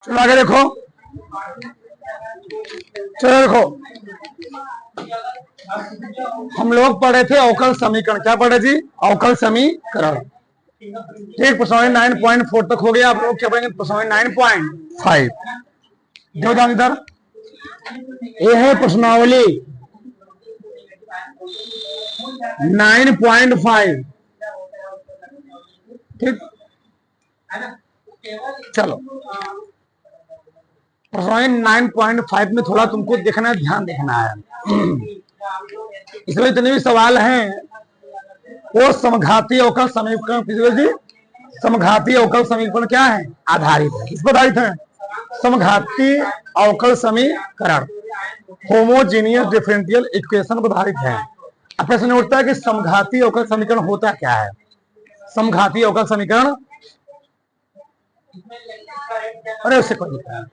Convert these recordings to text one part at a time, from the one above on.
चलो आगे देखो। चलो देखो, हम लोग पढ़े थे अवकल समीकरण। क्या पढ़े जी? अवकल समीकरण। ठीक, प्रश्न 9.4 तक हो गया। आप लोग क्या पढ़ेंगे? प्रश्न 9.5। देखो ध्यान इधर, ये है प्रश्नावली 9.5। ठीक, चलो प्रश्न 9.5 में थोड़ा तुमको देखना, ध्यान देखना है। इसमें जितने भी सवाल हैं वो समघाती अवकल समीकरण जी, समघाती अवकल समीकरण क्या है? आधारित है। किस पर आधारित है? समघाती अवकल समीकरण, होमोजीनियस डिफरेंशियल इक्वेशन पर आधारित है। अब प्रश्न उठता है कि समघाती अवकल समीकरण होता क्या है? समघाती अवकल समीकरण, अरे उससे कोई नहीं।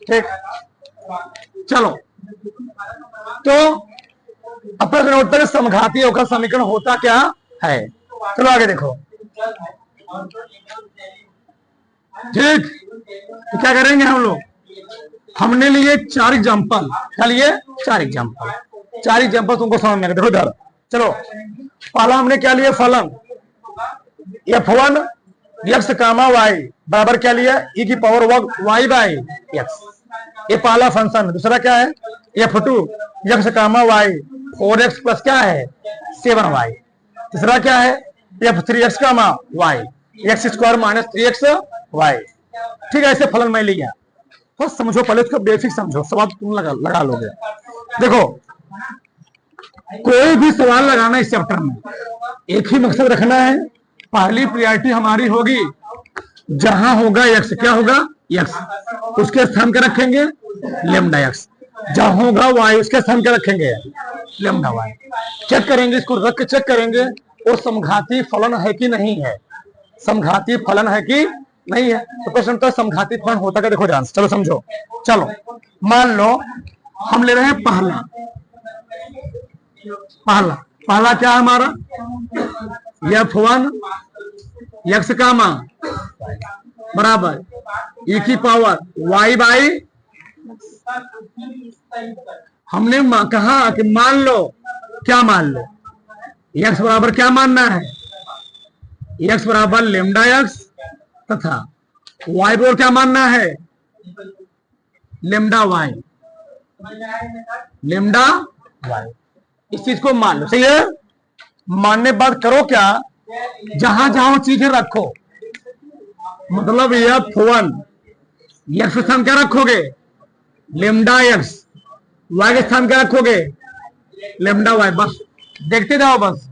ठीक, चलो तो अब प्रश्न उठता है समघाती अवकल समीकरण होता क्या है। चलो आगे देखो। ठीक, तो क्या करेंगे हम लोग? हमने लिए 4 एग्जाम्पल। क्या लिए? 4 एग्जाम्पल। 4 एग्जाम्पल तुमको समझ में। देखो इधर, चलो पहला हमने क्या लिया? फलन f1 x, y बराबर क्या लिया? e की पावर वर्ग y बाई x। ये पहला फंक्शन। दूसरा क्या है? f2 x, y 4x plus क्या है? 7y। तीसरा क्या है? f3 x, y x square minus 3x y। ठीक है, ऐसे फलन मैं लिया। तो समझो पहले, इसको बेसिक समझो, सवाल तुम लगा लोगे। देखो, कोई भी सवाल लगाना इस चैप्टर में एक ही मकसद रखना है। पहली प्रायोरिटी हमारी होगी जहां होगा x, क्या होगा? x, उसके स्थान के रखेंगे लेमडा x। जहां होगा y, उसके स्थान के रखेंगे लेमडा y। चेक करेंगे, इसको रख के चेक करेंगे वो समघाती फलन है कि नहीं है। समघाती फलन है कि नहीं है। तो प्रश्न तो समघाती फलन होता क्या? देखो ध्यान से, चलो समझो। चलो मान लो हम ले रहे हैं पहला पहला पहला क्या है हमारा? f1 x, बराबर e की पावर y बाई। हमने कहा कि मान लो, क्या मान लो? x बराबर क्या मानना है? x बराबर लेमडा x तथा y बराबर क्या मानना है? Lambda y। लेमडा y, इस चीज को मान लो। सही है? मानने बाद करो क्या? जहां जहां चीजें रखो, मतलब f1 x स्थान क्या रखोगे? Lambda x। y के स्थान क्या रखोगे? Lambda y। बस देखते जाओ, बस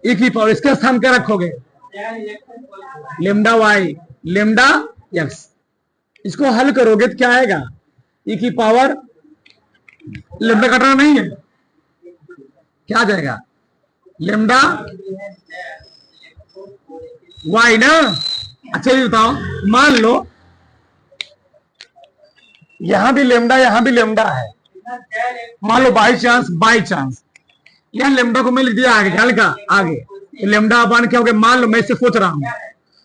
e की पावर इसके स्थान क्या रखोगे? Lambda y, lambda x। इसको हल करोगे तो क्या आएगा? e की पावर, लेमडा कटना नहीं है, क्या आ जाएगा? लेमडा y ना। अच्छा ये बताओ, मान लो यहां भी लेमडा, यहां भी लेमडा है। मान लो बाई चांस यहां लेमडा को मैं लिख दिया आगे, ख्याल का आगे, तो लेमडा अपान क्या हो गया? मान लो मैं इससे सोच रहा हूं,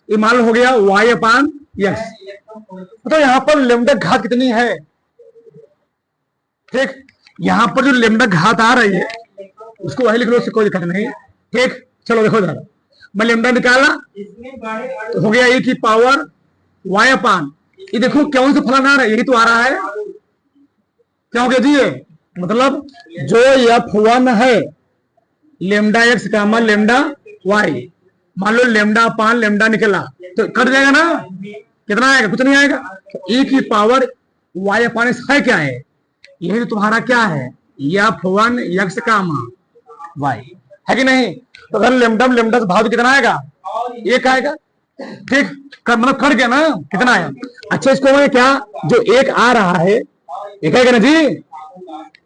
ये मान लो हो गया y अपान x। तो यहां पर लेमडा घात कितनी है? ठीक, यहां पर जो लेमडा घात आ रही है उसको वही लिख लो, उससे कोई दिक्कत नहीं। ठीक, चलो देखो जरा, मैं लेमडा निकाला तो हो गया e की पावर y अपान। ये देखो कौन सा फलन आ रहा है? यही तो आ रहा है। क्या हो गया जी? ये मतलब जो f1 है लेमडा x, लेमडा y, मान लो लेमडा अपान लेमडा निकला तो कट जाएगा ना। कितना आएगा? कुछ नहीं आएगा। तो e की पावर y अपान x है क्या है? यही तो तुम्हारा क्या है? f1 x, y है कि नहीं? तो अगर लेमडा लेमडा से भाव कितना आएगा? 1 आएगा। ठीक, मतलब कट गया ना। कितना आया? अच्छा इसको मैं क्या, जो 1 आ रहा है, 1 आएगा ना जी?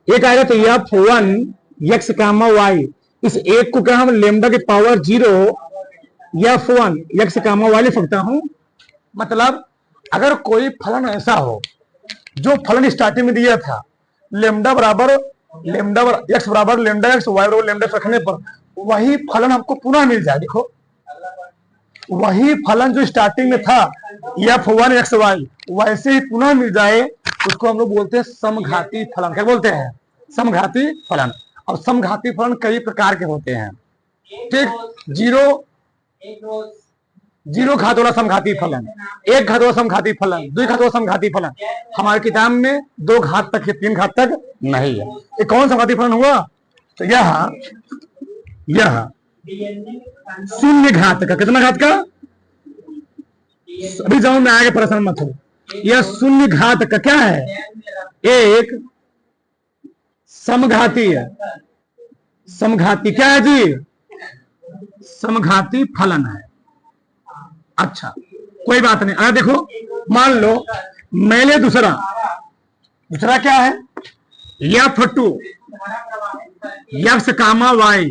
1 आएगा तो f1 x, y, इस 1 को क्या हम लेमडा की पावर 0 f1 x, y लिख सकता हूं। मतलब अगर कोई फलन ऐसा हो जो फलन स्टार्टिंग में दिया था, लेमडा बराबर x बराबर लेमडा x, y बराबर लेमडा रखने पर वही फलन हमको पुनः मिल जाए। देखो वही फलन जो स्टार्टिंग में था f1xy वैसे ही पुनः मिल जाए, उसको हम लोग बोलते हैं समघाती फलन। क्या बोलते हैं? समघाती फलन। और समघाती फलन कई प्रकार के होते हैं, ठीक। जीरो घात वाला समघाती फलन, एक घात वाला समघाती फलन, दो घात वाला समघाती फलन। हमारी किताब में 2 घात तक है, 3 घात तक नहीं है। ये कौन समघाती फलन हुआ? तो यह शून्य घात का, कितना घात का? अभी जवाब में आएगा, परेशान मत हो। यह शून्य घात का क्या है? एक समघाती है। समघाती क्या है जी? समघाती फलन है। अच्छा, कोई बात नहीं। अगर देखो, मान लो मैंने दूसरा क्या है? f2 x कामा y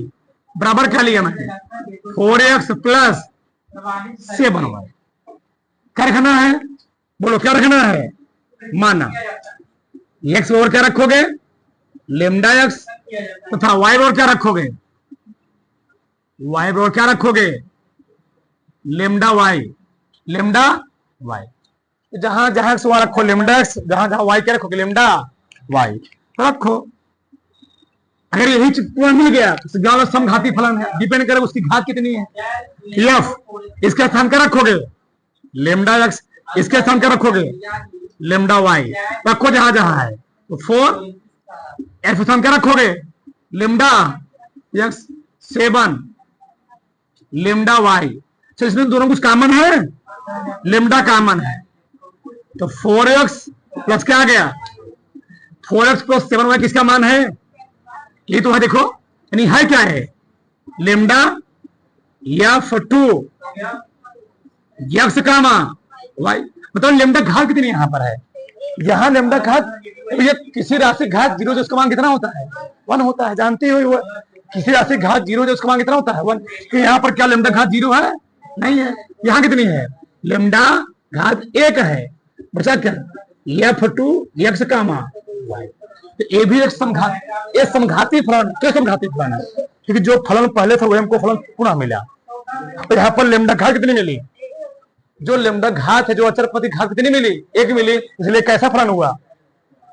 बराबर क्या लिया मैंने? 4x plus 7y। क्या रखना है? बोलो क्या रखना है? माना x और क्या रखोगे? लेमडा x तथा y और क्या रखोगे? y और क्या रखोगे? Lambda y। जहां जहां x वहां रखो लेमडा x, जहां जहां y क्या रखोगे? लेमडा y रखो। अगर यही चित्र मिल गया तो समघाती फलन है। डिपेंड करे उसकी घात कितनी है। f इसके स्थान क्या रखोगे? Lambda x। इसके स्थान क्या रखोगे? Lambda y। रखो जहां जहां है। तो 4 f स्थान क्या रखोगे? Lambda x 7 lambda y। तो इसमें दोनों कुछ कॉमन है, लेमडा कॉमन है। तो 4x प्लस क्या आ गया? 4x प्लस 7y किसका मान है? ये तो है, देखो यानी है क्या है? लेमडा f2 x कामा y। मतलब लेमडा घात कितनी यहां पर है? यहां लेमडा घात, ये किसी राशि घात 0 जो उसका मान कितना होता है? 1 होता है। जानते हो वो किसी राशि घात 0 जो उसका मान कितना होता है? 1। तो यहाँ पर क्या लेमडा घात 0 है? नहीं है। यहाँ कितनी है? लेमडा घात 1 है। बचा क्या? f2 x कामा y। तो ये भी एक समघाती फलन। क्या समघाती फलन है? क्योंकि जो फलन पहले था वही हमको फलन पुनः मिला। तो यहाँ पर लेमडा घात कितनी मिली? जो लेमडा घात है, जो अचर पति घात कितनी मिली? 1 मिली। इसलिए कैसा फलन हुआ?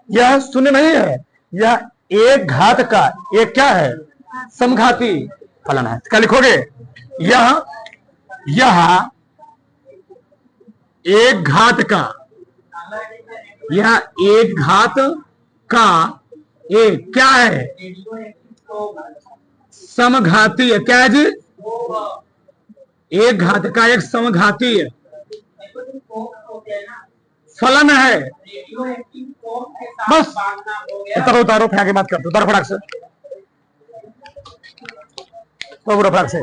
यह शून्य नहीं है, यह एक घात का एक क्या है? समघाती फलन है। क्या लिखोगे? यह एक घात का, यह एक घात का एक क्या है? समघाती है। क्या है जी? एक घात का एक समघाती है फलन है। बस उतारो फेंक के बात करते, उतारो फटाक से, तो फटाक से।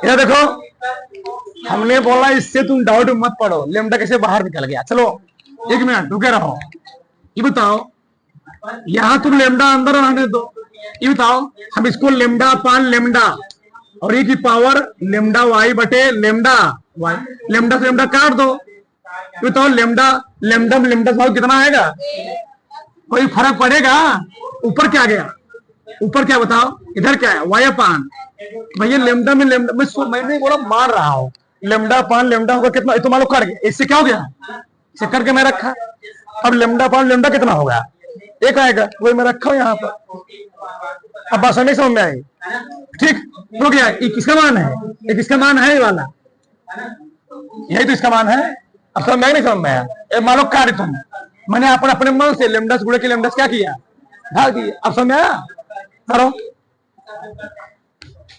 ये देखो, हमने बोला इससे तुम डाउट मत पड़ो, लेमडा कैसे बाहर निकल गया। चलो 1 मिनट रुके रहो। ये बताओ, यहां तुम लेमडा अंदर रहने दो। ये बताओ, हम इसको लेमडा अपान लेमडा और ये की पावर लेमडा वाई बटे लेमडा वाई, लेमडा से लेमडा काट दो। ये बताओ, लेमडा भाव कितना आएगा? कोई फर्क पड़ेगा? ऊपर क्या गया? ऊपर क्या बताओ? इधर क्या है? वाई अपान। भैया लेमडा में लेमडा, मैं नहीं बोला, मान रहा हूं। लेमडा पान लेमडा होगा कितना? तो मान लो कट गया। इससे क्या हो गया? इसे करके मैं रखा। अब लेमडा पान लेमडा कितना होगा? 1 आएगा। वही मैं रखा हूं यहाँ पर। अब बात नहीं समझ में आई? ठीक हो गया। ये किसका मान है? ये किसका मान है? ये वाला, यही तो इसका मान है। अब समझ में नहीं समझ में आया? मान लो काट तुम, मैंने अपने मन से लेमडा गुड़े के लेमडा क्या किया? ढाल दिए। अब समझ में आया? करो।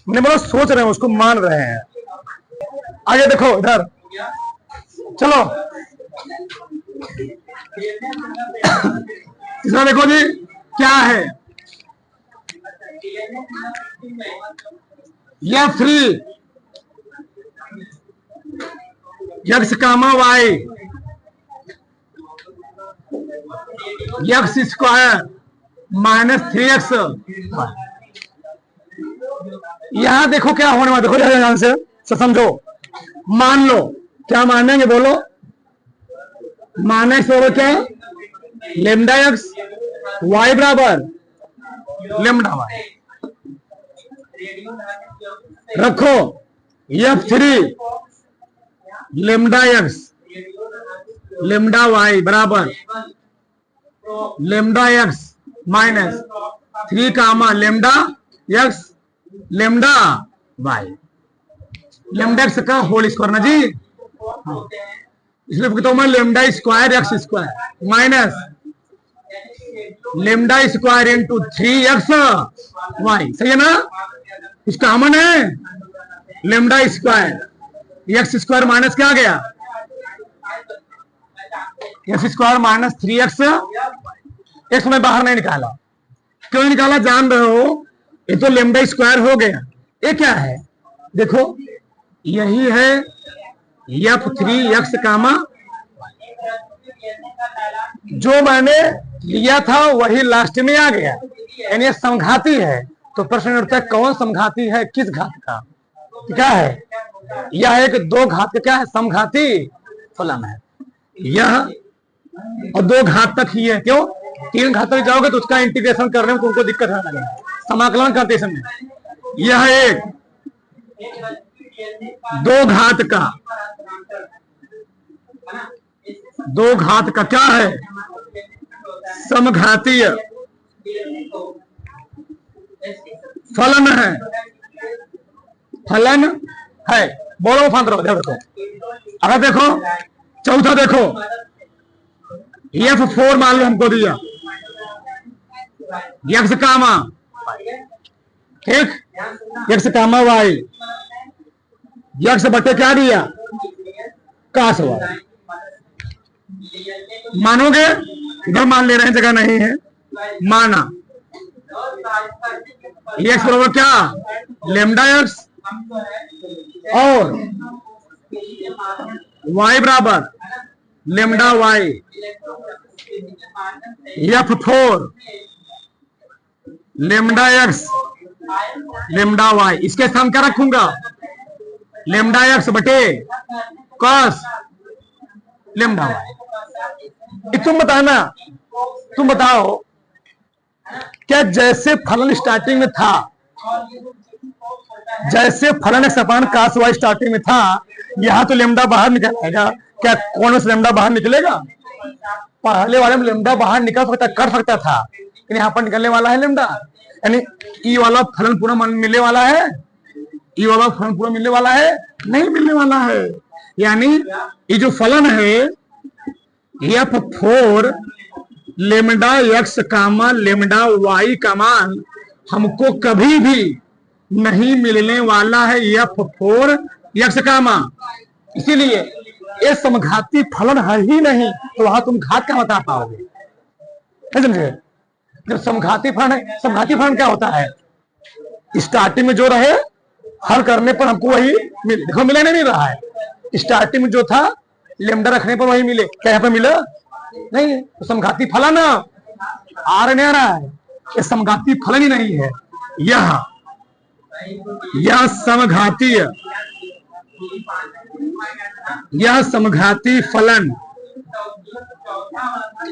मैंने बोला सोच रहे हैं, उसको मान रहे हैं। आगे देखो इधर, चलो इसमें देखो जी क्या है? f3 x कामा y x square minus 3x। यहां देखो क्या होने वाला, देखो ध्यान से समझो। मान लो, क्या मानेंगे बोलो? माइनस होगा क्या? लेमडा एक्स वाई बराबर लेमडा वाई। रखो F3 lambda x lambda y बराबर lambda x minus 3 comma lambda x lambda y, lambda x का होल स्क्वायर ना जी, इसलिए कहता हूं मैं lambda square x square minus lambda square into 3x y, सही है ना। कुछ कॉमन है, lambda square x square minus क्या आ गया, x square minus 3x, x में बाहर नहीं निकाला, क्यों निकाला जान रहे हो, ये तो लेमडा स्क्वायर हो गया, ये क्या है देखो, यही है F3x कामा, जो मैंने लिया था वही लास्ट में आ गया, यानी समघाती है। तो प्रश्न उठता है कौन समघाती है, किस घात का, क्या है, यह एक 2 घात का क्या है, समघाती फलन है यह, और 2 घात तक ही है, क्यों 3 घात तक जाओगे तो उसका इंटीग्रेशन करने में तुमको दिक्कत होने लगेगा, समाकलन करते समय। यह एक 2 घात का, 2 घात का क्या है, समघातीय फलन है, फलन है, बोलो फांद्रो देखो। अगर देखो चौथा देखो, F4 मान लो हमको दिया, एक्स कामा, ठीक, एक्स कामा वाई, एक्स बटे क्या दिया, कास वाई, मानोगे, इधर मान ले रहे हैं, जगह नहीं है, माना एक्स बराबर क्या, लेमडा एक्स, और वाई बराबर lambda y, F4 lambda x lambda y, इसके स्थान क्या रखूंगा, लेमडा एक्स बटे कॉस लेमडा वाई। तुम बताना, तुम बताओ क्या जैसे फलन स्टार्टिंग में था, जैसे फलन सपान कास वाई स्टार्टिंग में था, यहां तो लेमडा बाहर निकल आएगा, क्या कौन से लेमडा बाहर निकलेगा, पहले वाले में लेमडा बाहर निकल सकता, कर सकता था, लेकिन यहाँ पर निकलने वाला है लेमडा, यानी ई वाला फलन पूरा मिलने वाला है, ई वाला फलन पूरा मिलने वाला है, नहीं मिलने वाला है, यानी ये जो फलन है F4 lambda x comma lambda y का मान हमको कभी भी नहीं मिलने वाला है, F4 एक्स कामा, इसीलिए ये समघाती फलन है ही नहीं, तो वहां तुम घात क्या बता पाओगे, समझे। जब समघाती फलन है, समघाती फलन क्या होता है, स्टार्टिंग में जो रहे हल करने पर हमको वही मिले, देखो मिला नहीं मिल रहा है, स्टार्टिंग में जो था लेमडा रखने पर वही मिले, क्या यहाँ पे मिला नहीं, तो समघाती फलन आ रहा है, ये समघाती फलन ही नहीं है, यह समघाती, यह समघाती फलन,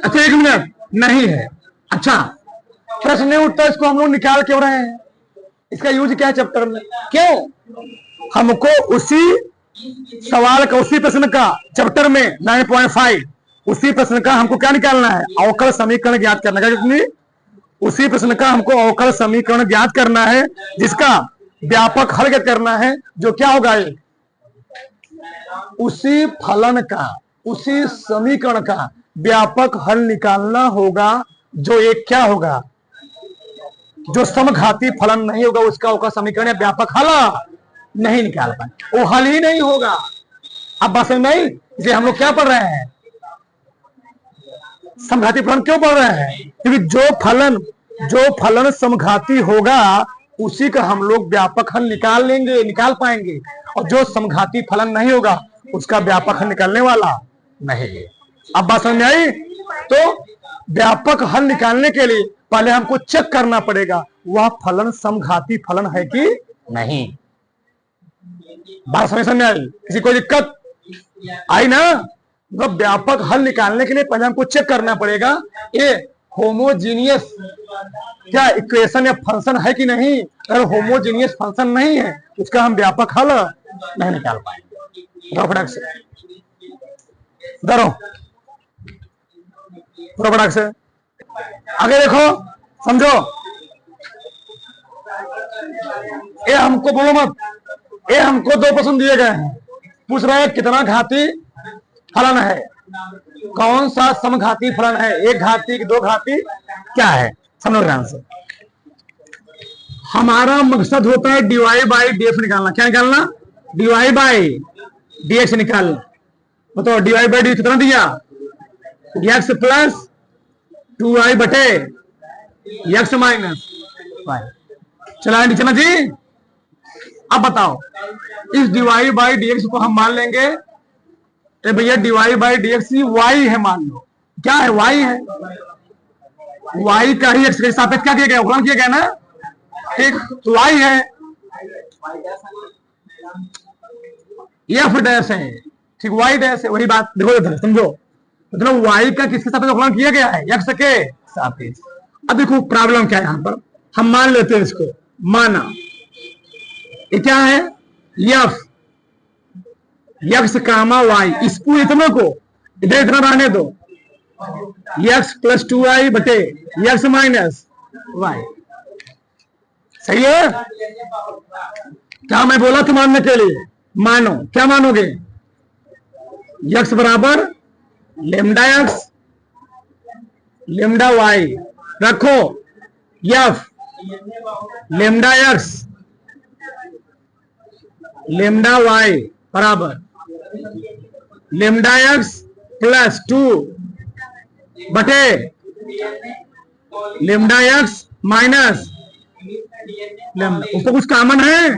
अच्छा 1 मिनट नहीं है, अच्छा प्रश्न नहीं उठता, इसको हम लोग निकाल क्यों रहे हैं, इसका यूज क्या है चैप्टर में, क्यों हमको उसी सवाल का, उसी प्रश्न का चैप्टर में 9.5 उसी प्रश्न का हमको क्या निकालना है, अवकल समीकरण ज्ञात करना है, कितनी उसी प्रश्न का हमको अवकल समीकरण ज्ञात करना है, जिसका व्यापक हल करना है, जो क्या होगा, उसी फलन का, उसी समीकरण का व्यापक हल निकालना होगा, जो एक क्या होगा, जो समघाती फलन नहीं होगा उसका अवकल समीकरण या व्यापक हल नहीं निकाल पाए, वो हल ही नहीं होगा। अब बस नहीं, इसे हम लोग क्या पढ़ रहे हैं, समघाती फलन क्यों पढ़ रहे हैं, क्योंकि जो फलन समघाती होगा उसी का हम लोग व्यापक हल निकाल लेंगे, निकाल पाएंगे, और जो समघाती फलन नहीं होगा उसका व्यापक हल निकालने वाला नहीं है। अब बात समझ में आई, तो व्यापक हल निकालने के लिए पहले हमको चेक करना पड़ेगा वह फलन समघाती फलन है कि नहीं। बात समझ में आई, किसी कोई दिक्कत आई ना, मतलब व्यापक हल निकालने के लिए पहले हमको चेक करना पड़ेगा ये होमोजीनियस क्या इक्वेशन या फंक्शन है कि नहीं, अगर होमोजीनियस फंक्शन नहीं है उसका हम व्यापक हल नहीं निकाल पाएंगे। बताओ फटाक से, डरो पूरा फटाक से, आगे देखो, समझो। ये हमको बोलो मत, ये हमको 2 प्रश्न दिए गए हैं, पूछ रहे हैं कितना घाती फलन है, कौन सा समघाती फलन है, 1 घाती 2 घाती क्या है, समझो ध्यान से। हमारा मकसद होता है डीवाई बाई डी एक्स निकालना। क्या निकालना? डीवाई बाई डी एक्स निकालना। बताओ डीवाई बाई डी कितना दिया? एक्स प्लस 2y बटे एक्स माइनस वाई। चला नीचे ना जी। अब बताओ इस डीवाई बाई डी एक्स को हम मान लेंगे भैया dy by d x y है, मान लो क्या है, वाई है। वाई का ही एक्स के सापेक्ष क्या किया गया, अवकलन किया गया ना, ठीक, तो वाई है, एफ डैश है, ठीक, वाई डैश है, वही बात देखो समझो, मतलब वाई का किसके सापेक्ष अवकलन किया गया है, एक्स के सापेक्ष। अब देखो प्रॉब्लम क्या है, यहां पर हम मान लेते हैं इसको, माना ये क्या है, एफ एक्स कामा वाई, इसको इतने को इधर इतना रहने दो, एक्स प्लस 2y बटे एक्स माइनस वाई। सही है? क्या मैं बोला था मानने के लिए? मानो, क्या मानोगे? एक्स बराबर लेमडा एक्स लेमडा वाई, रखो f lambda x lambda y बराबर लेमडा एक्स प्लस 2 बटे लेमडा एक्स माइनस लेमडा, उसको कुछ कॉमन है,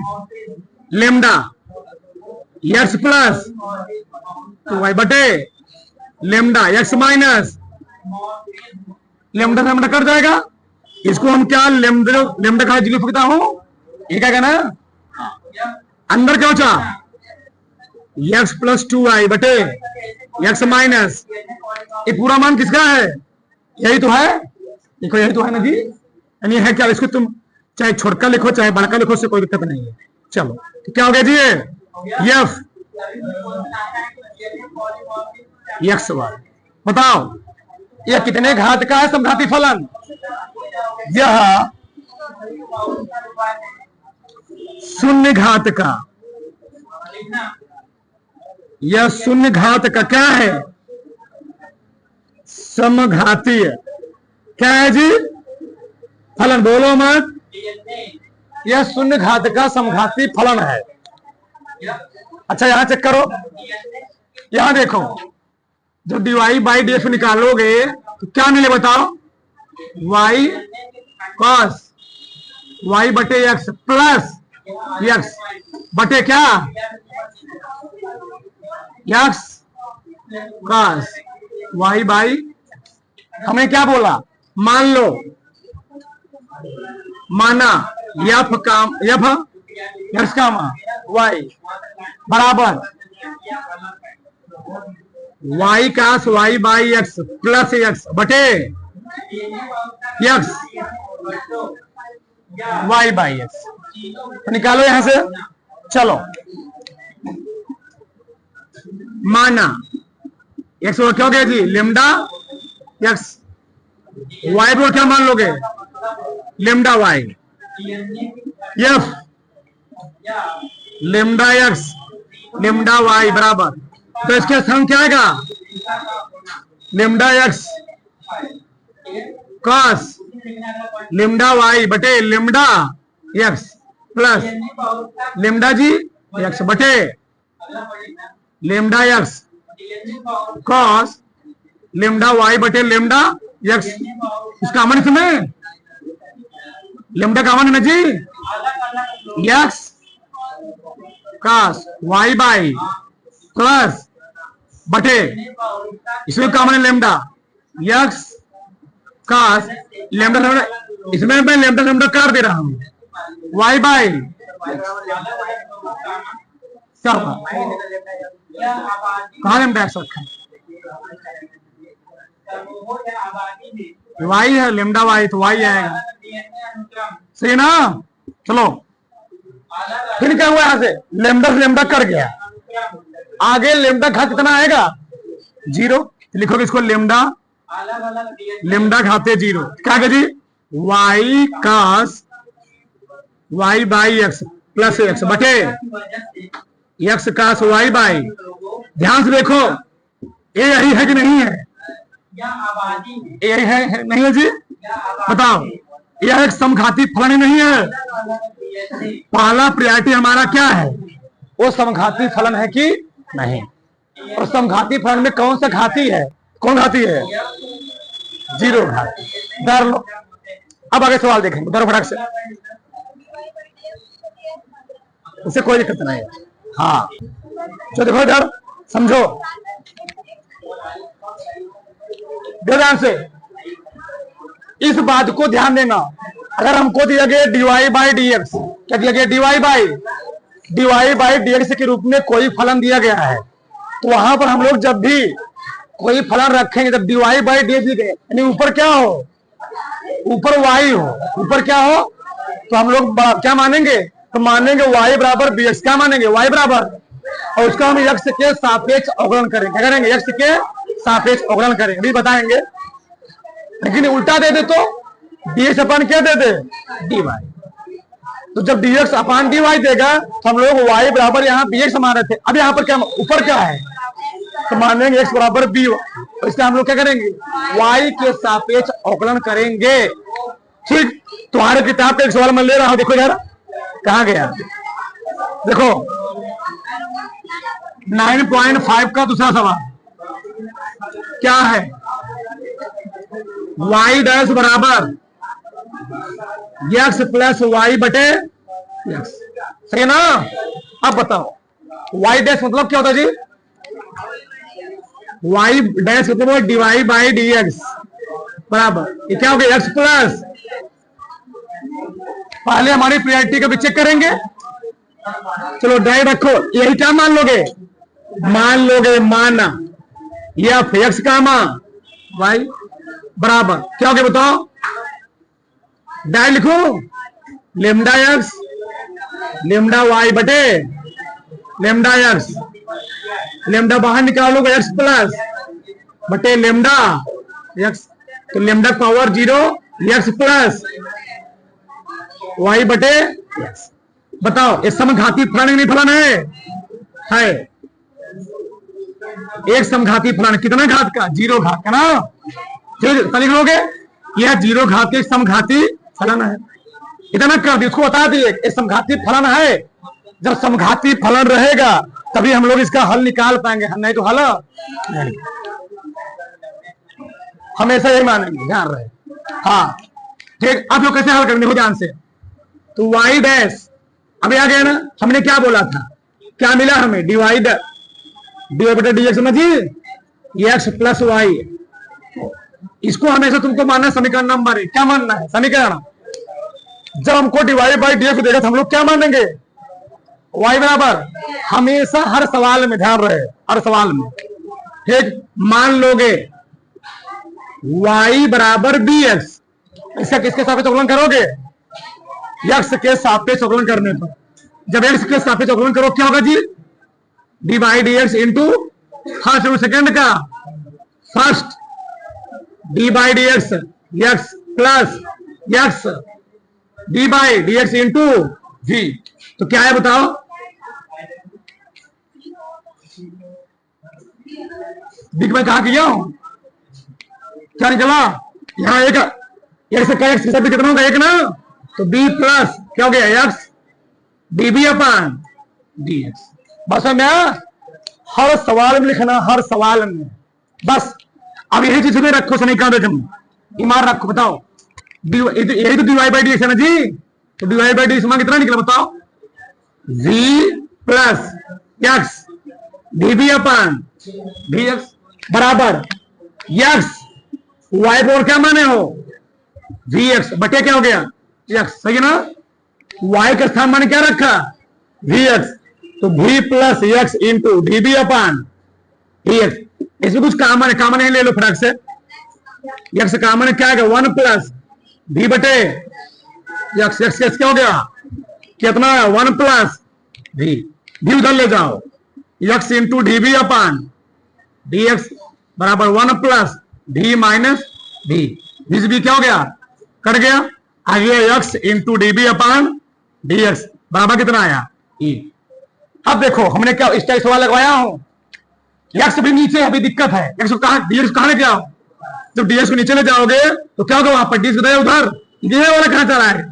लेमडा एक्स प्लस 2y बटे लेमडा एक्स माइनस लेमडा से लेमडा कट जाएगा, इसको हम क्या लेमडा का जिले फेंकता हूं, ये क्या कहना, अंदर क्या बचा, एक्स प्लस 2y बटे एक्स माइनस, ये पूरा मान किसका है, यही तो है, देखो यही तो है ना जी, यानी है क्या, इसको तुम चाहे छोटका लिखो चाहे बड़का लिखो, उससे कोई दिक्कत नहीं है। चलो तो क्या हो गया जी, एफ एक्स वाई। बताओ यह कितने घात का है समघाती फलन, यह शून्य घात का, यह शून्य घात का क्या है, समघातीय, क्या है जी फलन, बोलो मत, यह शून्य घात का समघाती फलन है। अच्छा यहां चेक करो, यहां देखो जब डीवाई बाई डी एक्स निकालोगे तो क्या मिले बताओ, वाई कॉस वाई बटे एक्स प्लस एक्स बटे क्या, एक्स कॉस वाई बाई, हमें क्या बोला, मान लो, माना एफ काम एफ एक्स कामा वाई बराबर y cos y by x plus x बटे एक्स वाई बाई एक्स, तो निकालो यहां से। चलो माना एक्स क्या हो गया जी, लेमडा एक्स, वाई पर क्या मान लोगे, lambda y, F lambda x lambda y बराबर, तो इसके स्थान क्या आएगा, lambda x cos lambda y बटे लेमडा एक्स प्लस लेमडा जी एक्स बटे lambda x cos lambda y बटे लेमडा एक्स, इसका अमन इसमें लेमडा का अमन है ना जी, x cos y by plus बटे, इसमें कॉमन है लेमडा एक्स कॉस लेमडा, इसमें मैं लेमडा लेमडा काट दे रहा हूं, वाई बाई कहा लेमडा एक्स रखा है, वाई है लेमडा वाई, तो वाई आएगा, सही ना। चलो फिर क्या हुआ, यहां से लेमडा से लेमडा कर गया, आगे लेमडा घात कितना आएगा 0, लिखोगे इसको लेमडा, लेमडा घाते 0, क्या आगे जी y cos y by x plus x बटे एक्स कास वाई बाई। ध्यान से देखो ये यही है कि नहीं है, यही है नहीं है जी, बताओ यह एक समघाती फलन नहीं है। पहला प्रायोरिटी हमारा क्या है, वो समघाती फलन है कि नहीं, और समघाती फलन में कौन सा घाती है, कौन घाती है 0 घाती। डर लो, अब आगे सवाल देखेंगे डर फटक से, उससे कोई दिक्कत नहीं है। हाँ जो देखो डर समझो ध्यान से, इस बात को ध्यान देना, अगर हमको दिया गया dy बाई डी एक्स, क्या दिया गया dy बाई डी एक्स के रूप में कोई फलन दिया गया है, तो वहां पर हम लोग जब भी कोई फलन रखेंगे, जब dy बाई डी एक्स यानी ऊपर क्या हो, ऊपर y हो, ऊपर क्या हो, तो हम लोग क्या मानेंगे, तो मानेंगे y बराबर बी एक्स, क्या मानेंगे y बराबर, और उसका हम x के सापेक्ष अवकलन करेंगे, क्या करेंगे x के सापेक्ष अवकलन करेंगे, अभी बताएंगे। लेकिन उल्टा दे दे तो dx अपन क्या दे दे dy, तो जब dx अपन dy देगा तो हम लोग y बराबर यहाँ bx मान रहे थे, अब यहाँ पर क्या ऊपर क्या है, तो मानेंगे x बराबर b, तो इसका हम लोग क्या करेंगे y के सापेक्ष अवकलन करेंगे। ठीक, तुम्हारे किताब का एक सवाल मैं ले रहा हूं, देखो यार कहां गया, देखो 9.5 का दूसरा सवाल क्या है, y डैश बराबर x प्लस वाई बटे x, सही है ना। अब बताओ y डैश मतलब क्या होता है जी, y डैश मतलब dy बाई डी एक्स बराबर, ये क्या हो गया x प्लस, पहले हमारी प्रायोरिटी का भी चेक करेंगे, चलो डायरेक्ट रखो, यही क्या मान लोगे, माना ये x कामा y बराबर क्या हो गया बताओ, डायरेक्ट लिखो लेमडा एक्स लेमडा वाई बटे लेमडा एक्स, लेमडा बाहर निकालोगे x प्लस बटे लेमडा एक्स, तो lambda power 0 x plus y बटे एक्स। बताओ ये समघाती फलन नहीं फलन है, एक समघाती फलन कितना घात का 0 घात का ना, ठीक लिख लोगे यह 0 घात के समघाती फलन है, इतना कर दिए, इसको बता दिए एक समघाती फलन है, जब समघाती फलन रहेगा तभी हम लोग इसका हल निकाल पाएंगे, नहीं तो हल नहीं, हमेशा यही मानेंगे, ध्यान रहे। हाँ ठीक, आप लोग कैसे हल करेंगे देखो ध्यान से, तो y डैश अभी आ गया ना, हमने क्या बोला था, क्या मिला हमें dy बटे डी एक्स समझिए एक्स प्लस वाई, इसको हमेशा तुमको मानना है समीकरण नंबर 1, क्या मानना है समीकरण, जब हमको dy बाई डी एक्स देगा तो हम लोग क्या मानेंगे y बराबर, हमेशा हर सवाल में ध्यान रहे, हर सवाल में ठीक मान लोगे y बराबर बी एक्स, इसका किसके सापेक्ष अवकलन करोगे, x के सापेक्ष अवकलन करने पर, जब x के सापेक्ष अवकलन करो क्या होगा g d by d x into first और सेकेंड का first d by d x x plus x d by d x into v, तो क्या है बताओ, दिख मैं कहा गया हूं, क्या निकला यहां एक एक्स कितना होगा एक ना, तो बी प्लस क्या हो गया एक्स डी बी अपन डी एक्स, बस में हर सवाल में लिखना, हर सवाल में बस। अब यही चीज में रखो समीकरण, ईमान रखो, बताओ यही तो dy बाई डी एक्स है ना जी, तो dy बाई डी एक्स कितना निकला बताओ, v plus x d b अपन डी एक्स बराबर एक्स वाई पर क्या माने हो वी एक्स बटे क्या हो गया एक्स, सही है ना, y का स्थान माने क्या रखा वी एक्स, तो v plus x into d b अपन डी एक्स, इसमें कुछ कामन नहीं ले लो फटाक से, एक्स कामन क्या है 1 प्लस v बटे एक्स, एक्स क्या हो गया कितना है 1 प्लस भी उधर ले जाओ, x इंटू डी बी अपान डी एक्स बराबर 1 प्लस डी माइनस भी भी क्या हो गया, कट गया, आ गया x इंटू डी बी अपान डी एक्स बराबर कितना आया e। अब देखो हमने क्या इस टाइप सवाल लगवाया हूं, x भी नीचे अभी दिक्कत है, x को कहां dx कहां लेके आओ, जब dx को नीचे ले जाओगे तो क्या होगा, वहां पर dx बताया उधर, ये वाला कहां चला है,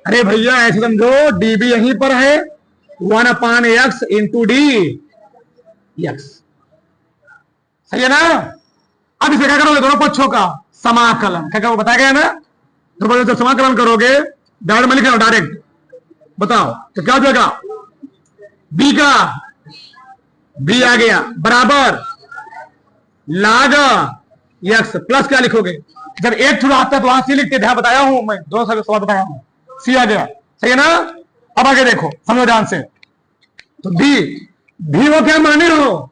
अरे भैया ऐसे समझो db यहीं पर है 1 अपान एक्स इंटू डी एक्स, सही है ना। अब इसे क्या करोगे, दोनों पक्षों का समाकलन, क्या बताया गया ना, दोनों जब समाकलन करोगे डायरेक्ट में लिख लो, डायरेक्ट बताओ तो क्या हो जाएगा, b का b आ गया बराबर log x प्लस क्या लिखोगे, जब एक थोड़ा आता है तो वहां सी लिखते, ध्यान बताया हूं मैं, दो सवाल बताया हूं, सी आ गया, सही है ना। अब आगे देखो समझो ध्यान से, तो भी वो क्या माने हो,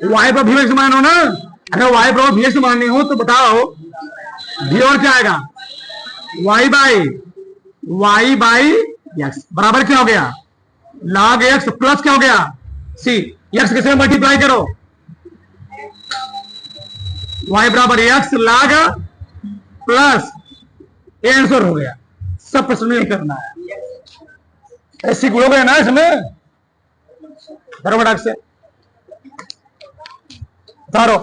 y पर भी x मान हो ना, अगर y पर भी x मानने हो तो बताओ भी और क्या आएगा, y बाई x बराबर क्या हो गया, log x प्लस क्या हो गया c, x किसे मल्टीप्लाई करो, y बराबर x log प्लस आंसर हो गया, सब प्रश्न में करना है, ऐसी गुणोगे ना इसमें बराबर से तारो